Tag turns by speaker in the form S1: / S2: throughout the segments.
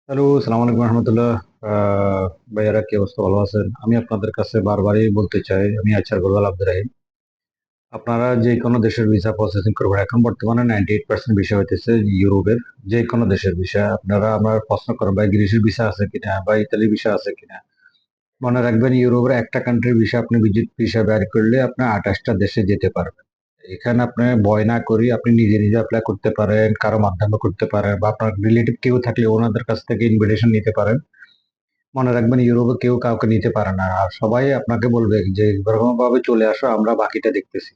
S1: Hello, সালাম আলাইকুম রহমতুল্লাহ। ভাইয়ারা, কি অবস্থা? ভালো আছেন? আমি আপনাদের কাছে বারবারই বলতে চাই, আমি আচার গোলাল আব্দুর রাহিম। আপনারা যে কোনো দেশের ভিসা প্রসেসিং করবেন, এখন বর্তমানে 98% ভিসা হইতেছে ইউরোপের। যে কোনো দেশের ভিসা আপনারা আমার প্রশ্ন করেন, ভাই গ্রিসের ভিসা আছে কিনা বা ইতালির ভিসা আছে কিনা। মনে রাখবেন, ইউরোপের একটা কান্ট্রির ভিসা আপনি ভিজিট ভিসা বের করলে আপনি 28টা দেশে যেতে পারবেন। এখানে আপনি ভয় না করি আপনি নিজে নিজে অ্যাপ্লাই করতে পারেন, কারো মাধ্যমে করতে পারেন, বা আপনার রিলেটিভ কেউ থাকলে ওনাদের কাছ থেকে ইনভিটেশন নিতে পারেন। মনে রাখবেন, ইউরোপে কেউ কাউকে নিতে পারে না, আর সবাই আপনাকে বলবে যে এরকম ভাবে চলে আসো, আমরা বাকিটা দেখতেছি।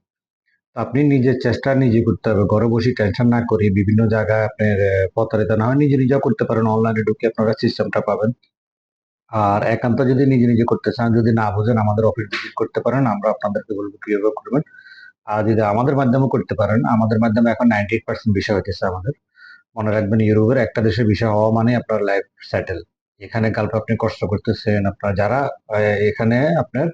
S1: তো আপনি নিজের চেষ্টা নিজে করতে হবে, ঘরে বসে টেনশন না করি বিভিন্ন জায়গায় আপনার প্রতারিত না হয়, নিজে নিজেও করতে পারেন। অনলাইনে ঢুকে আপনারা সিস্টেমটা পাবেন। আর একান্ত যদি নিজে নিজে করতে চান, যদি না বুঝেন, আমাদের অফিস ভিজিট করতে পারেন, আমরা আপনাদেরকে বলবো কিভাবে করবেন। আর যদি আমাদের মাধ্যমে করতে পারেন, আমাদের মাধ্যমে এখন 98% বিষয় হইতেছে আমাদের। মনে রাখবেন, ইউরোপের একটা দেশের বিষয় হওয়া মানে আপনার লাইফ সেটেল। এখানে কালকে আপনি কষ্ট করতেছেন, আপনার যারা এখানে আপনার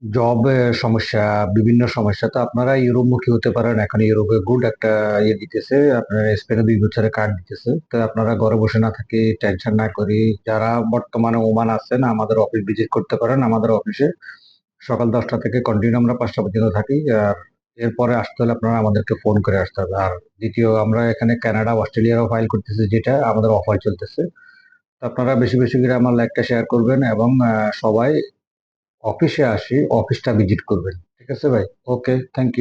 S1: জব সমস্যা, বিভিন্ন সমস্যা, তো আপনারা ইউরোপমুখী হতে পারেন। এখন ইউরোপে গুড একটা ইয়ে দিতেছে, আপনার স্পেনে 2 বছরের কার্ড দিতেছে। তো আপনারা ঘরে বসে না থাকি, টেনশন না করি, যারা বর্তমানে ওমান আছেন আমাদের অফিস ভিজিট করতে পারেন। আমাদের অফিসে সকাল 10টা থেকে কন্টিনিউ আমরা 5টা পর্যন্ত থাকি। আর এরপরে আসতে হলে আপনারা আমাদেরকে ফোন করে আসতে হবে। আর দ্বিতীয়, আমরা এখানে কানাডা অস্ট্রেলিয়ারও ফাইল করতেছি, যেটা আমাদের অফার চলতেছে। তো আপনারা বেশি বেশি করে আমার লাইকটা শেয়ার করবেন, এবং সবাই অফিসে আসি, অফিসটা ভিজিট করবেন। ঠিক আছে ভাই? ওকে, থ্যাংক ইউ।